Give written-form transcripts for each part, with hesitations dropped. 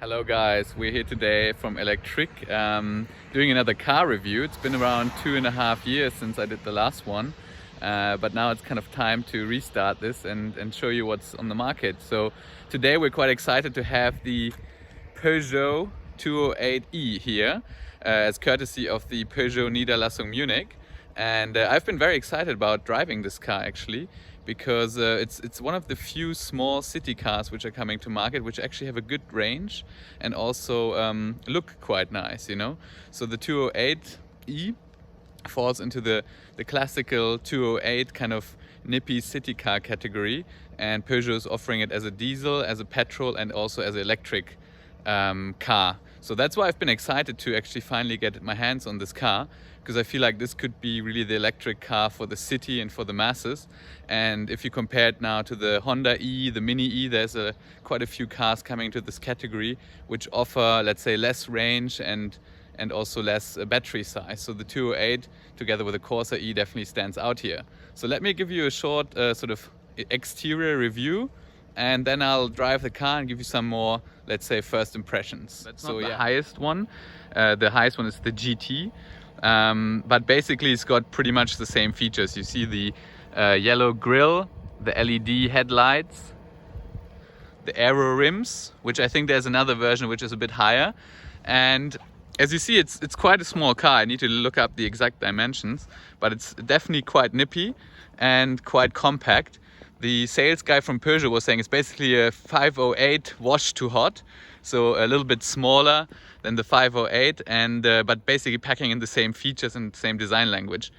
Hello guys, we're here today from ELECTRiQUE doing another car review. It's been around 2.5 years since I did the last one, but now it's kind of time to restart this and show you what's on the market. So today we're quite excited to have the Peugeot 208e here as courtesy of the Peugeot Niederlassung Munich. And I've been very excited about driving this car actually, because it's one of the few small city cars which are coming to market, which actually have a good range and also look quite nice, you know. So the 208e falls into the classical 208 kind of nippy city car category, and Peugeot is offering it as a diesel, as a petrol, and also as an electric car. So that's why I've been excited to actually finally get my hands on this car, because I feel like this could be really the electric car for the city and for the masses. And if you compare it now to the Honda E, the Mini E, there's quite a few cars coming to this category which offer, let's say, less range and also less battery size. So the 208 together with the Corsa-e definitely stands out here. So let me give you a short sort of exterior review, and then I'll drive the car and give you some more, let's say, first impressions. That's not the highest one. The highest one is the GT. But basically it's got pretty much the same features. You see the yellow grille, the LED headlights, the aero rims, which I think there's another version which is a bit higher. And as you see, it's quite a small car. I need to look up the exact dimensions, but it's definitely quite nippy and quite compact. The sales guy from Peugeot was saying it's basically a 508 wash to hot, so a little bit smaller than the 508, and but basically packing in the same features and same design language.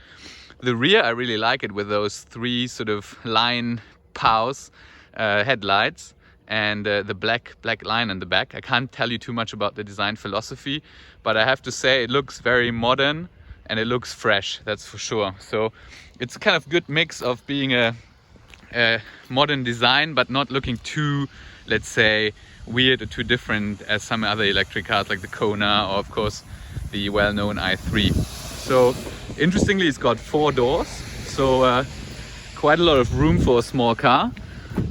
The rear, I really like it with those three sort of line POWs headlights and the black line in the back. I can't tell you too much about the design philosophy, but I have to say it looks very modern and it looks fresh, that's for sure. So it's a kind of good mix of being a modern design but not looking too, let's say, weird or too different as some other electric cars like the Kona or of course the well-known i3. So interestingly, it's got 4 doors, so quite a lot of room for a small car.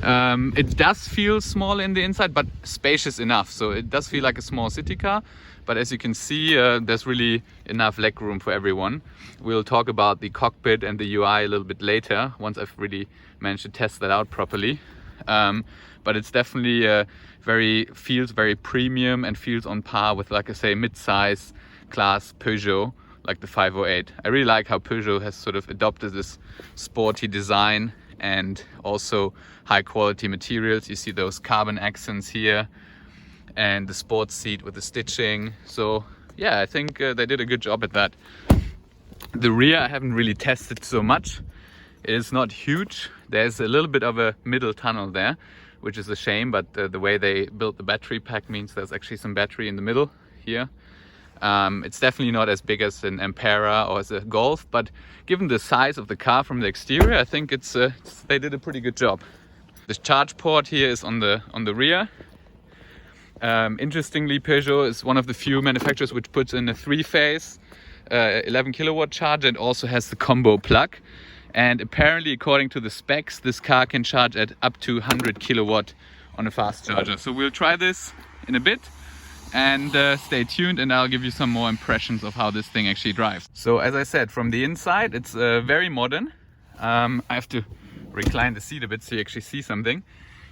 It does feel small in the inside but spacious enough, so it does feel like a small city car, but as you can see there's really enough leg room for everyone. We'll talk about the cockpit and the UI a little bit later once I've really managed to test that out properly. But it's definitely feels very premium and feels on par with, like I say, mid-size class Peugeot like the 508. I really like how Peugeot has sort of adopted this sporty design and also high quality materials. You see those carbon accents here and the sports seat with the stitching. So yeah, I think they did a good job at that. The rear I haven't really tested so much. It is not huge. There's a little bit of a middle tunnel there, which is a shame, but the way they built the battery pack means there's actually some battery in the middle here. It's definitely not as big as an Ampera or as a Golf, but given the size of the car from the exterior, I think they did a pretty good job. The charge port here is on the rear. Interestingly, Peugeot is one of the few manufacturers which puts in a 3-phase 11 kilowatt charger and also has the combo plug. And apparently, according to the specs, this car can charge at up to 100 kilowatt on a fast charger. So we'll try this in a bit and stay tuned, and I'll give you some more impressions of how this thing actually drives. So as I said, from the inside, it's very modern. I have to recline the seat a bit so you actually see something.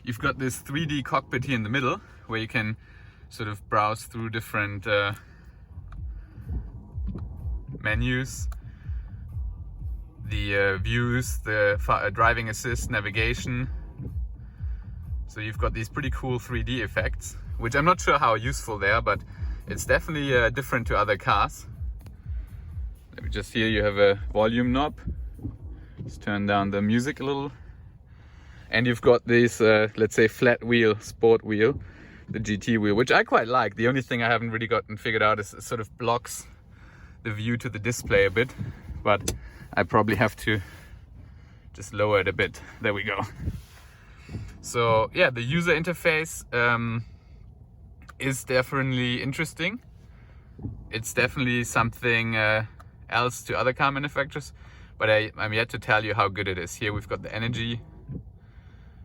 You've got this 3D cockpit here in the middle where you can sort of browse through different menus, the views, the driving assist, navigation. So you've got these pretty cool 3D effects, which I'm not sure how useful they are, but it's definitely different to other cars. Let me just here, you have a volume knob. Let's turn down the music a little. And you've got this, let's say, flat wheel, sport wheel, the GT wheel, which I quite like. The only thing I haven't really gotten figured out is it sort of blocks the view to the display a bit, but I probably have to just lower it a bit. There we go. So yeah, the user interface is definitely interesting. It's definitely something else to other car manufacturers, but I'm yet to tell you how good it is. Here we've got the energy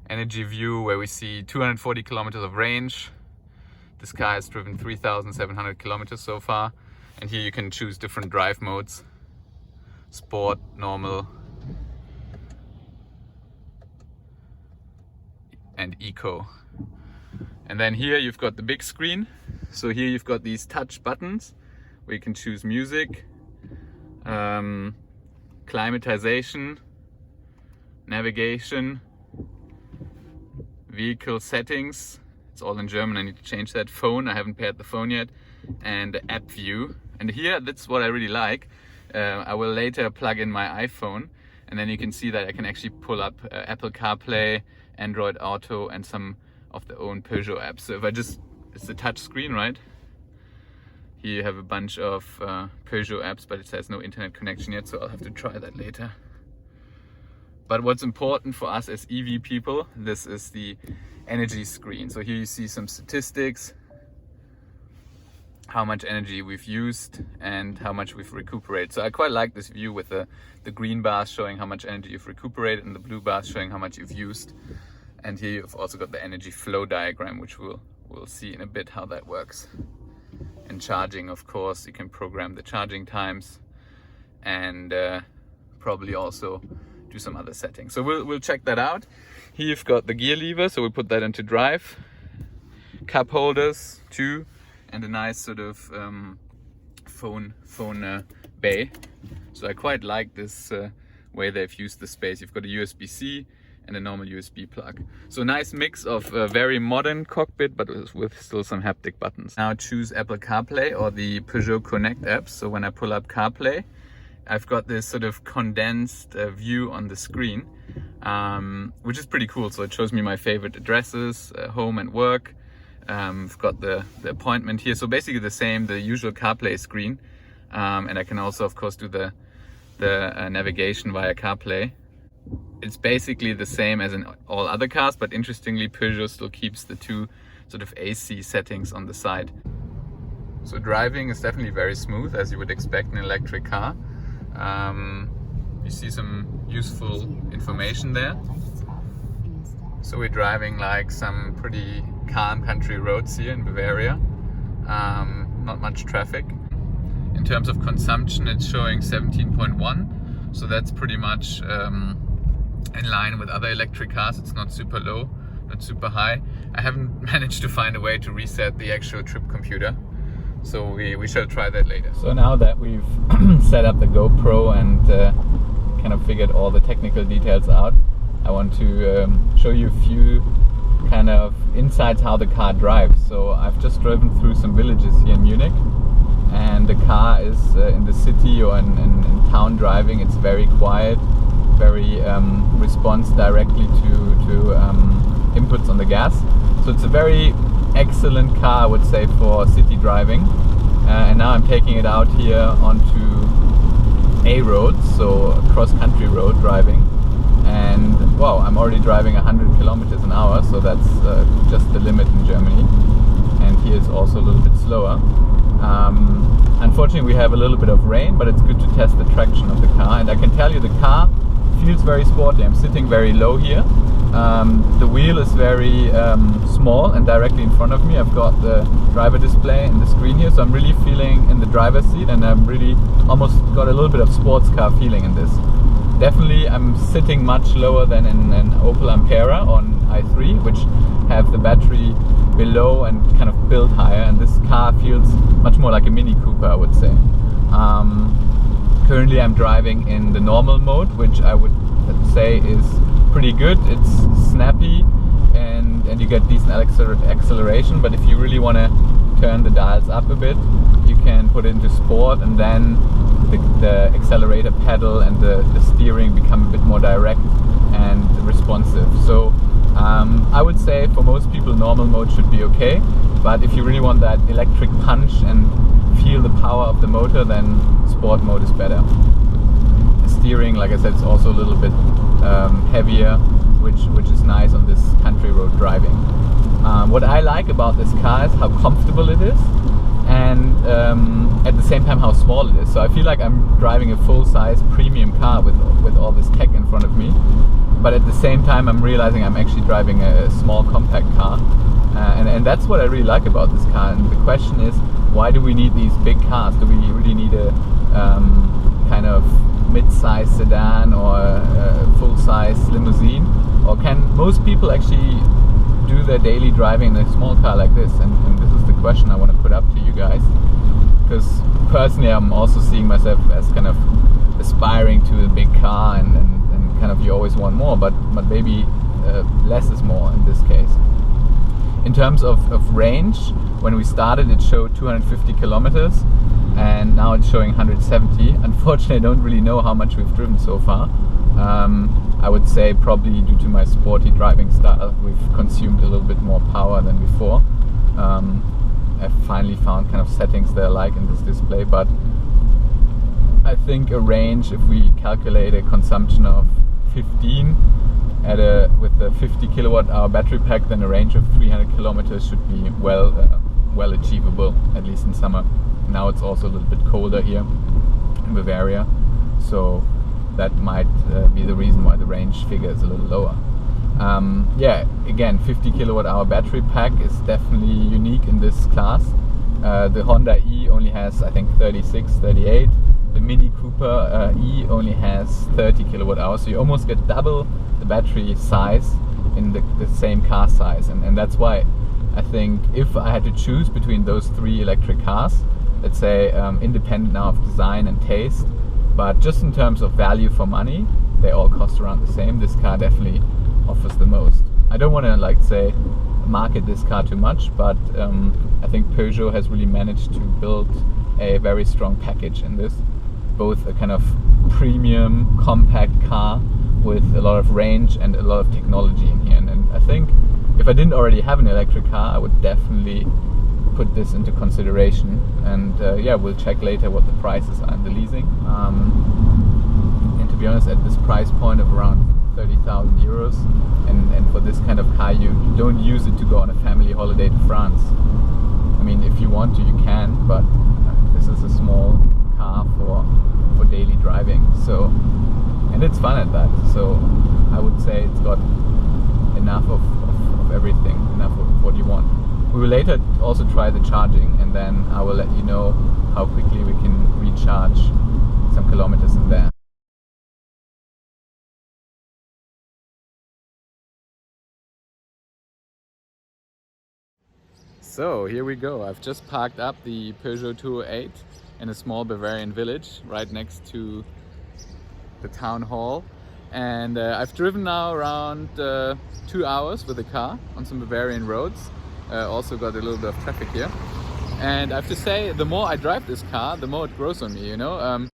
view where we see 240 kilometers of range, This car has driven 3,700 kilometers so far, and here you can choose different drive modes: sport, normal, and eco. And then here you've got the big screen. So here you've got these touch buttons where you can choose music, climatization, navigation, vehicle settings. It's all in German, I need to change that. Phone, I haven't paired the phone yet. And the app view. And here, that's what I really like. I will later plug in my iPhone, and then you can see that I can actually pull up Apple CarPlay, Android Auto, and some of the own Peugeot apps. So if I just, it's a touch screen, right? Here you have a bunch of Peugeot apps, but it says no internet connection yet, so I'll have to try that later. But what's important for us as EV people, this is the energy screen. So here you see some statistics, how much energy we've used and how much we've recuperated. So I quite like this view with the green bars showing how much energy you've recuperated and the blue bars showing how much you've used. And here you've also got the energy flow diagram, which we'll see in a bit how that works. And charging, of course, you can program the charging times and probably also do some other settings. So we'll check that out. Here you've got the gear lever, so we'll put that into drive. Cup holders, 2, and a nice sort of phone bay. So I quite like this way they've used the space. You've got a USB-C and a normal USB plug. So nice mix of a very modern cockpit, but with still some haptic buttons. Now choose Apple CarPlay or the Peugeot Connect app. So when I pull up CarPlay, I've got this sort of condensed view on the screen, which is pretty cool. So it shows me my favorite addresses, home and work. I've got the appointment here. So basically the usual CarPlay screen. And I can also, of course, do the navigation via CarPlay. It's basically the same as in all other cars, but interestingly, Peugeot still keeps the 2 sort of AC settings on the side. So driving is definitely very smooth, as you would expect in an electric car. You see some useful information there. So we're driving like some pretty calm country roads here in Bavaria. Not much traffic. In terms of consumption, it's showing 17.1. So that's pretty much in line with other electric cars. It's not super low, not super high. I haven't managed to find a way to reset the actual trip computer. So we shall try that later. So now that we've set up the GoPro and kind of figured all the technical details out, I want to show you a few kind of insights how the car drives. So I've just driven through some villages here in Munich, and the car is in the city or in town driving. It's very quiet, very responds directly to inputs on the gas. So it's a very excellent car, I would say, for city driving. And now I'm taking it out here onto A roads, so cross-country road driving. And wow, I'm already driving 100 kilometers an hour, so that's just the limit in Germany. And here it's also a little bit slower. Unfortunately, we have a little bit of rain, but it's good to test the traction of the car. And I can tell you the car feels very sporty. I'm sitting very low here. The wheel is very small and directly in front of me. I've got the driver display in the screen here, so I'm really feeling in the driver's seat, and I'm really almost got a little bit of sports car feeling in this. Definitely I'm sitting much lower than in an Opel Ampera on i3, which have the battery below and kind of built higher, and this car feels much more like a Mini Cooper, I would say. Currently I'm driving in the normal mode, which I would say is pretty good. It's snappy and you get decent acceleration, but if you really want to turn the dials up a bit, you can put it into sport, and then the accelerator pedal and the steering become a bit more direct and responsive. So I would say for most people normal mode should be okay, but if you really want that electric punch and feel the power of the motor, then sport mode is better. The steering, like I said, is also a little bit heavier, which is nice on this country road driving. What I like about this car is how comfortable it is, and at the same time how small it is. So I feel like I'm driving a full-size premium car with all this tech in front of me, but at the same time I'm realizing I'm actually driving a small compact car. And that's what I really like about this car. And the question is, why do we need these big cars? Do we really need a kind of mid-size sedan or a full-size limousine? Or can most people actually do their daily driving in a small car like this? And this is the question I want to put up to you guys. Because personally, I'm also seeing myself as kind of aspiring to a big car, and kind of you always want more, but maybe less is more in this case. In terms of range, when we started it showed 250 kilometers and now it's showing 170. Unfortunately, I don't really know how much we've driven so far. I would say probably due to my sporty driving style, we've consumed a little bit more power than before. I've finally found kind of settings that I like in this display, but I think a range, if we calculate a consumption of 15 with a 50 kilowatt hour battery pack, then a range of 300 kilometers should be well achievable, at least in summer. Now it's also a little bit colder here in Bavaria, so that might be the reason why the range figure is a little lower. Yeah, again, 50 kilowatt hour battery pack is definitely unique in this class. The Honda E only has, I think, 36, 38. The Mini Cooper E only has 30 kilowatt hours, so you almost get double the battery size in the same car size. And that's why I think if I had to choose between those three electric cars, let's say independent now of design and taste, but just in terms of value for money, they all cost around the same. This car definitely offers the most. I don't want to, like, say, market this car too much, but I think Peugeot has really managed to build a very strong package in this. Both a kind of premium compact car with a lot of range and a lot of technology in here. And I think if I didn't already have an electric car, I would definitely put this into consideration. And yeah, we'll check later what the prices are in the leasing. And to be honest, at this price point of around 30,000 euros, and for this kind of car, you don't use it to go on a family holiday to France. I mean, if you want to, you can, but this is a small car for daily driving. So, and it's fun at that. So I would say it's got enough of everything, enough of what you want. We will later also try the charging, and then I will let you know how quickly we can recharge some kilometers in there. So here we go. I've just parked up the Peugeot 208 in a small Bavarian village right next to the town hall, and I've driven now around 2 hours with the car on some Bavarian roads. Also got a little bit of traffic here, and I have to say, the more I drive this car, the more it grows on me, you know.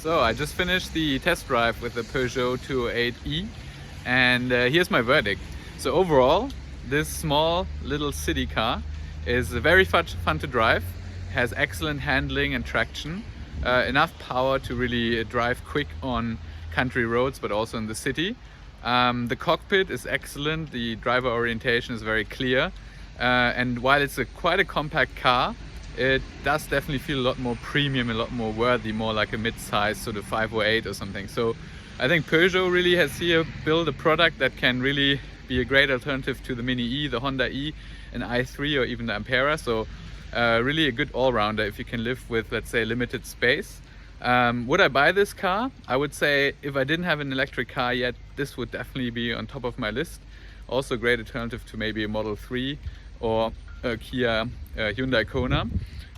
So I just finished the test drive with the Peugeot 208e, and here's my verdict. So overall, this small little city car is very fun to drive, has excellent handling and traction, enough power to really drive quick on country roads, but also in the city. The cockpit is excellent, the driver orientation is very clear, and while it's quite a compact car, it does definitely feel a lot more premium, a lot more worthy, more like a mid-size sort of 508 or something. So I think Peugeot really has here built a product that can really be a great alternative to the Mini E, the Honda E, an i3 or even the Ampera. So really a good all-rounder if you can live with, let's say, limited space. Would I buy this car? I would say if I didn't have an electric car yet, this would definitely be on top of my list. Also a great alternative to maybe a Model 3 or a Kia Hyundai Kona.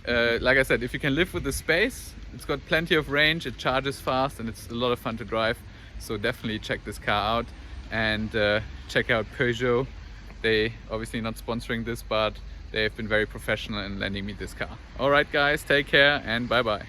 Like I said, if you can live with the space, it's got plenty of range, it charges fast, and it's a lot of fun to drive. So definitely check this car out, and check out Peugeot. They obviously not sponsoring this, but they've been very professional in lending me this car. Alright guys, take care and bye bye.